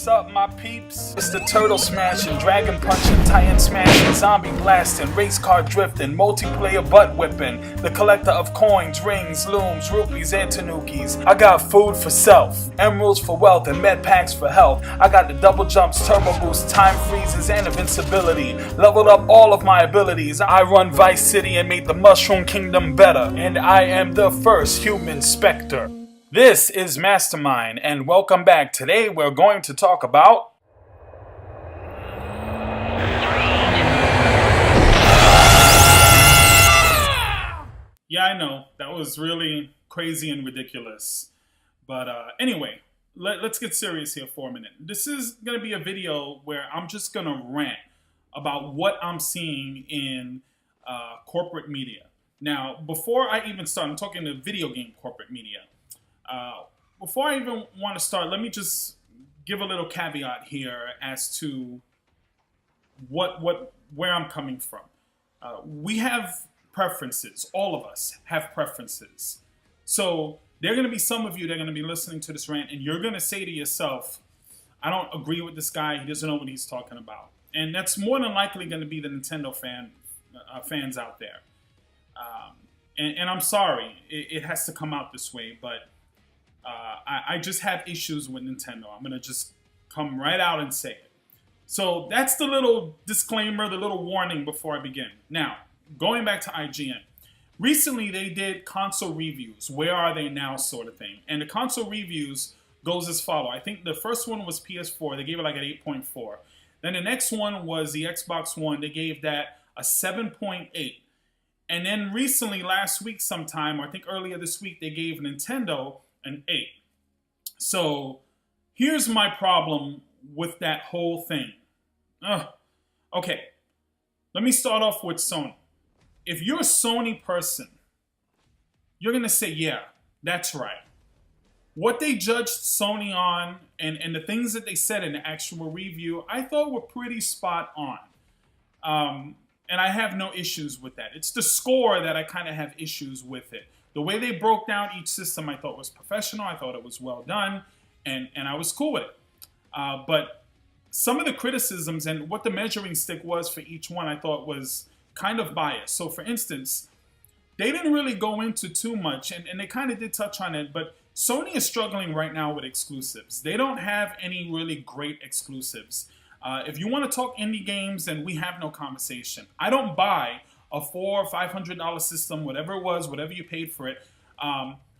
What's up, my peeps? It's the turtle smashing, dragon punching, titan smashing, zombie blasting, race car drifting, multiplayer butt whipping, the collector of coins, rings, looms, rupees, and tanukis. I got food for self, emeralds for wealth, and med packs for health. I got the double jumps, turbo boost, time freezes, and invincibility. Leveled up all of my abilities. I run Vice City and made the Mushroom Kingdom better. And I am the first human Spectre. This is Mastermind, and welcome back. Today we're going to talk about yeah, I know, that was really crazy and ridiculous. But anyway, let's get serious here for a minute. This is going to be a video where I'm just going to rant about what I'm seeing in corporate media. Now, before I even start, I'm talking to video game corporate media. Before I even want to start, let me just give a little caveat here as to where I'm coming from. We have preferences. All of us have preferences. So there are going to be some of you that are going to be listening to this rant, and you're going to say to yourself, I don't agree with this guy. He doesn't know what he's talking about. And that's more than likely going to be the Nintendo fans out there. And I'm sorry, it has to come out this way, but I just have issues with Nintendo. I'm going to just come right out and say it. So that's the little disclaimer, the little warning before I begin. Now, going back to IGN. Recently, they did console reviews. Where are they now sort of thing. And the console reviews goes as follows. I think the first one was PS4. They gave it like an 8.4. Then the next one was the Xbox One. They gave that a 7.8. And then recently, last week sometime, or I think earlier this week, they gave Nintendo an 8. So here's my problem with that whole thing. Okay, let me start off with Sony. If you're a Sony person, you're going to say, yeah, that's right. What they judged Sony on and the things that they said in the actual review, I thought were pretty spot on. And I have no issues with that. It's the score that I kind of have issues with it. The way they broke down each system I thought was professional. I thought it was well done, and I was cool with it. But some of the criticisms and what the measuring stick was for each one I thought was kind of biased. So for instance, they didn't really go into too much, and they kind of did touch on it, but Sony is struggling right now with exclusives. They don't have any really great exclusives. If you want to talk indie games, then we have no conversation. I don't buy a $400 or $500 system, whatever it was, whatever you paid for it,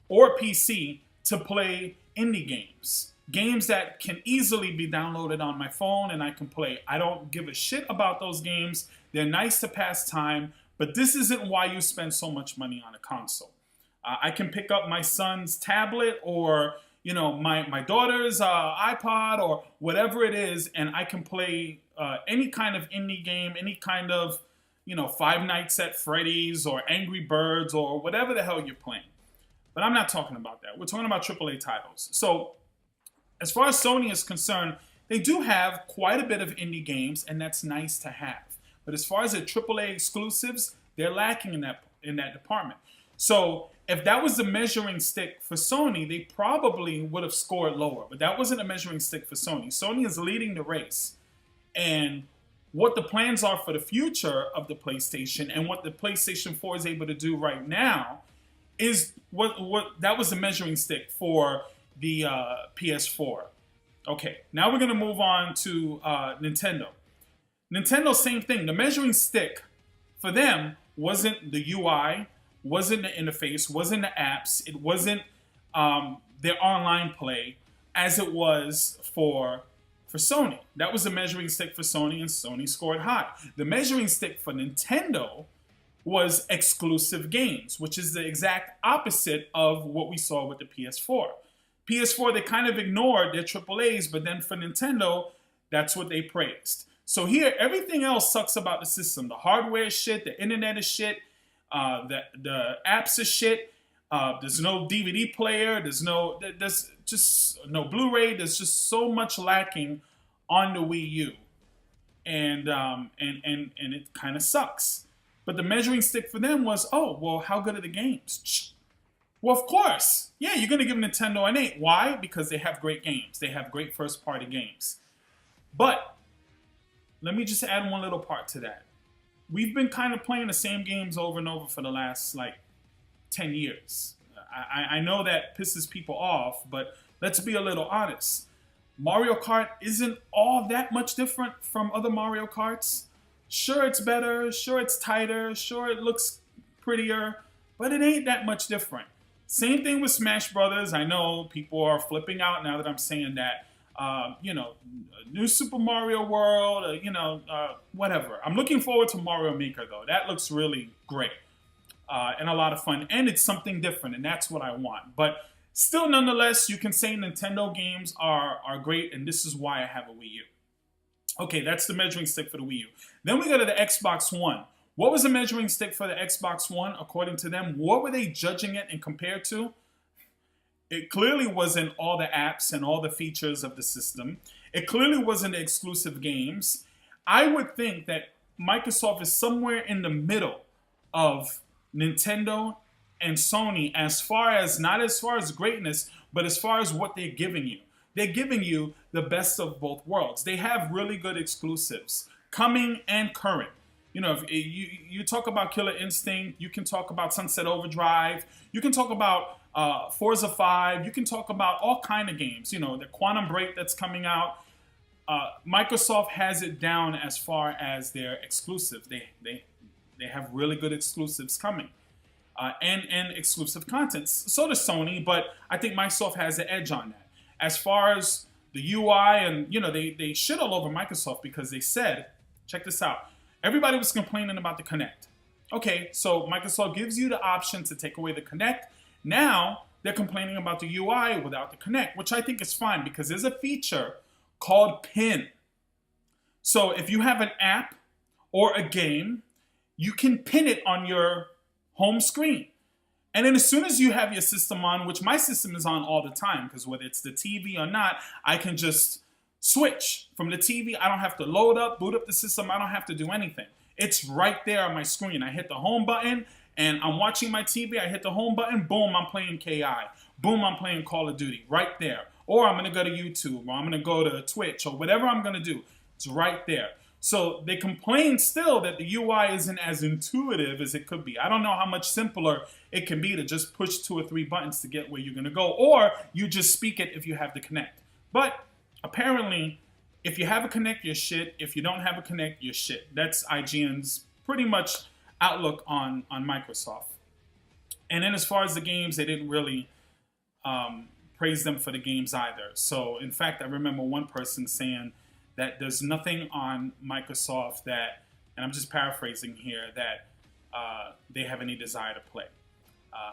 or a PC to play indie games. Games that can easily be downloaded on my phone and I can play. I don't give a shit about those games. They're nice to pass time, but this isn't why you spend so much money on a console. I can pick up my son's tablet or my daughter's iPod or whatever it is, and I can play any kind of indie game, any kind of Five Nights at Freddy's or Angry Birds or whatever the hell you're playing. But I'm not talking about that. We're talking about AAA titles. So as far as Sony is concerned, they do have quite a bit of indie games, and that's nice to have. But as far as the AAA exclusives, they're lacking in that department. So if that was the measuring stick for Sony, they probably would have scored lower. But that wasn't a measuring stick for Sony. Sony is leading the race. And what the plans are for the future of the PlayStation and what the PlayStation 4 is able to do right now is what that was the measuring stick for the PS4. Okay, now we're going to move on to Nintendo. Nintendo, same thing. The measuring stick for them wasn't the UI, wasn't the interface, wasn't the apps, it wasn't their online play as it was for Sony. That was the measuring stick for Sony, and Sony scored high. The measuring stick for Nintendo was exclusive games, which is the exact opposite of what we saw with the PS4. PS4, they kind of ignored their AAAs, but then for Nintendo, that's what they praised. So here, everything else sucks about the system. The hardware is shit, the internet is shit, the apps are shit, there's no DVD player, there's just no Blu-ray, there's just so much lacking on the Wii U. And it kind of sucks. But the measuring stick for them was, oh, well, how good are the games? Well, of course. Yeah, you're going to give Nintendo an 8. Why? Because they have great games. They have great first-party games. But let me just add one little part to that. We've been kind of playing the same games over and over for the last, 10 years. I know that pisses people off, but let's be a little honest. Mario Kart isn't all that much different from other Mario Karts. Sure, it's better. Sure, it's tighter. Sure, it looks prettier. But it ain't that much different. Same thing with Smash Brothers. I know people are flipping out now that I'm saying that. New Super Mario World, whatever. I'm looking forward to Mario Maker, though. That looks really great and a lot of fun. And it's something different, and that's what I want. But still, nonetheless, you can say Nintendo games are great, and this is why I have a Wii U. Okay, that's the measuring stick for the Wii U. Then we go to the Xbox One. What was the measuring stick for the Xbox One, according to them? What were they judging it and compared to? It clearly wasn't all the apps and all the features of the system. It clearly wasn't the exclusive games. I would think that Microsoft is somewhere in the middle of Nintendo and Sony not as far as greatness, but as far as what they're giving you. They're giving you the best of both worlds. They have really good exclusives, coming and current. If you talk about Killer Instinct, you can talk about Sunset Overdrive, you can talk about Forza 5, you can talk about all kind of games. The Quantum Break that's coming out. Microsoft has it down as far as their exclusives. They have really good exclusives coming. And exclusive content. So does Sony, but I think Microsoft has the edge on that. As far as the UI, and they shit all over Microsoft because they said, check this out, everybody was complaining about the Kinect. Okay, so Microsoft gives you the option to take away the Kinect. Now they're complaining about the UI without the Kinect, which I think is fine because there's a feature called Pin. So if you have an app or a game, you can pin it on your home screen. And then as soon as you have your system on, which my system is on all the time, because whether it's the TV or not, I can just switch from the TV. I don't have to load up, boot up the system. I don't have to do anything. It's right there on my screen. I hit the home button and I'm watching my TV. I hit the home button, boom, I'm playing KI. Boom, I'm playing Call of Duty right there. Or I'm going to go to YouTube, or I'm going to go to Twitch, or whatever I'm going to do. It's right there. So they complain still that the UI isn't as intuitive as it could be. I don't know how much simpler it can be to just push 2 or 3 buttons to get where you're going to go. Or you just speak it if you have the Kinect. But apparently, if you have a Kinect, you're shit. If you don't have a Kinect, you're shit. That's IGN's pretty much outlook on Microsoft. And then as far as the games, they didn't really praise them for the games either. So in fact, I remember one person saying that there's nothing on Microsoft that, and I'm just paraphrasing here, that they have any desire to play.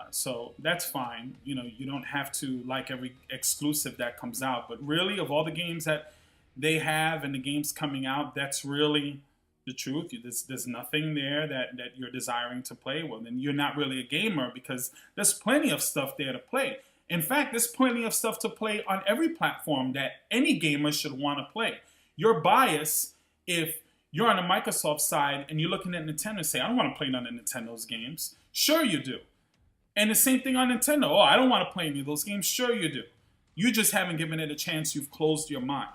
So that's fine. You don't have to like every exclusive that comes out. But really, of all the games that they have and the games coming out, that's really the truth. There's nothing there that you're desiring to play. Well, then you're not really a gamer because there's plenty of stuff there to play. In fact, there's plenty of stuff to play on every platform that any gamer should want to play. Your bias, if you're on the Microsoft side and you're looking at Nintendo and say, I don't want to play none of Nintendo's games. Sure you do. And the same thing on Nintendo. Oh, I don't want to play any of those games. Sure you do. You just haven't given it a chance. You've closed your mind.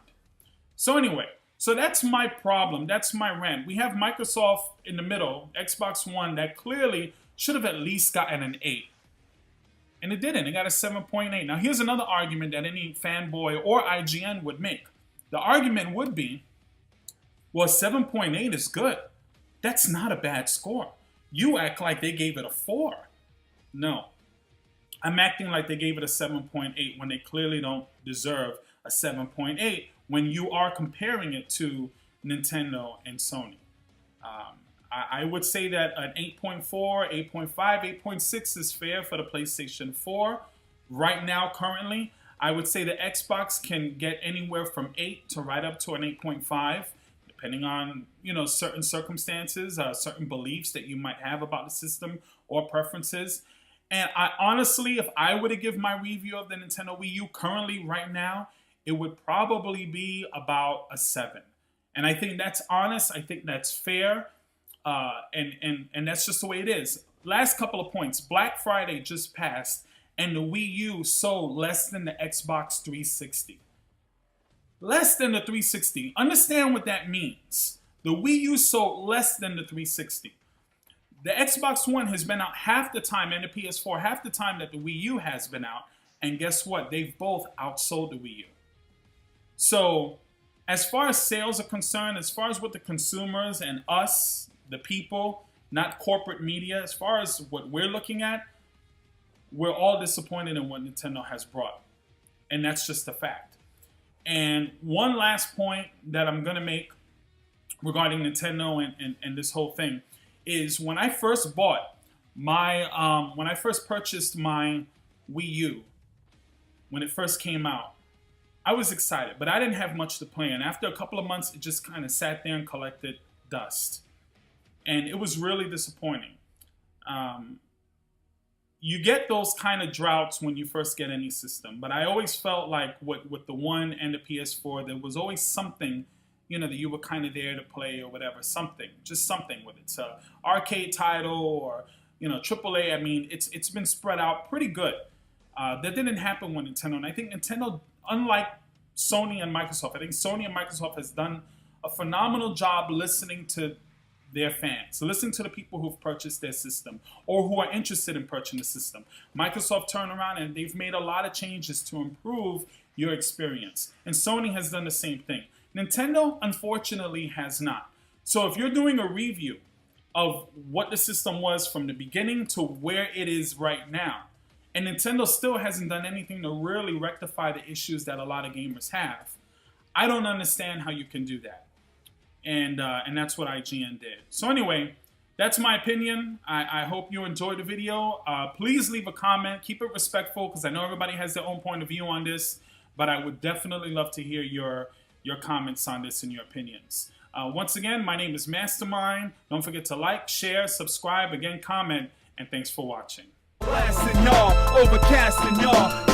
So anyway, so that's my problem. That's my rant. We have Microsoft in the middle, Xbox One, that clearly should have at least gotten an 8. And it didn't. It got a 7.8. Now here's another argument that any fanboy or IGN would make. The argument would be, well, 7.8 is good. That's not a bad score. You act like they gave it a 4. No. I'm acting like they gave it a 7.8 when they clearly don't deserve a 7.8 when you are comparing it to Nintendo and Sony. I would say that an 8.4, 8.5, 8.6 is fair for the PlayStation 4. Right now, currently, I would say the Xbox can get anywhere from 8 to right up to an 8.5, depending on, certain circumstances, certain beliefs that you might have about the system or preferences. And I honestly, if I were to give my review of the Nintendo Wii U currently right now, it would probably be about a 7. And I think that's honest. I think that's fair. And that's just the way it is. Last couple of points. Black Friday just passed. and the Wii U sold less than the Xbox 360. Less than the 360. Understand what that means. The Wii U sold less than the 360. The Xbox One has been out half the time, and the PS4 half the time that the Wii U has been out. And guess what? They've both outsold the Wii U. So, as far as sales are concerned, as far as what the consumers and us, the people, not corporate media, as far as what we're looking at, we're all disappointed in what Nintendo has brought. And that's just a fact. And one last point that I'm going to make regarding Nintendo and this whole thing is when I first bought my, when I first purchased my Wii U, when it first came out, I was excited, but I didn't have much to play. And after a couple of months, it just kind of sat there and collected dust. And it was really disappointing. You get those kind of droughts when you first get any system. But I always felt like with the One and the PS4, there was always something, you know, that you were kind of there to play or whatever. Something, just something with it. It's an arcade title or, you know, AAA. I mean, it's been spread out pretty good. That didn't happen with Nintendo. And I think Nintendo, unlike Sony and Microsoft, I think Sony and Microsoft has done a phenomenal job listening to their fans. So listen to the people who've purchased their system or who are interested in purchasing the system. Microsoft turned around and they've made a lot of changes to improve your experience. And Sony has done the same thing. Nintendo, unfortunately, has not. So if you're doing a review of what the system was from the beginning to where it is right now, and Nintendo still hasn't done anything to really rectify the issues that a lot of gamers have, I don't understand how you can do that. And that's what IGN did. So anyway, that's my opinion. I hope you enjoyed the video. Please leave a comment. Keep it respectful because I know everybody has their own point of view on this. But I would definitely love to hear your comments on this and your opinions. Once again, my name is Mastermind. Don't forget to like, share, subscribe, again, comment, and thanks for watching. Blasting y'all, overcasting y'all,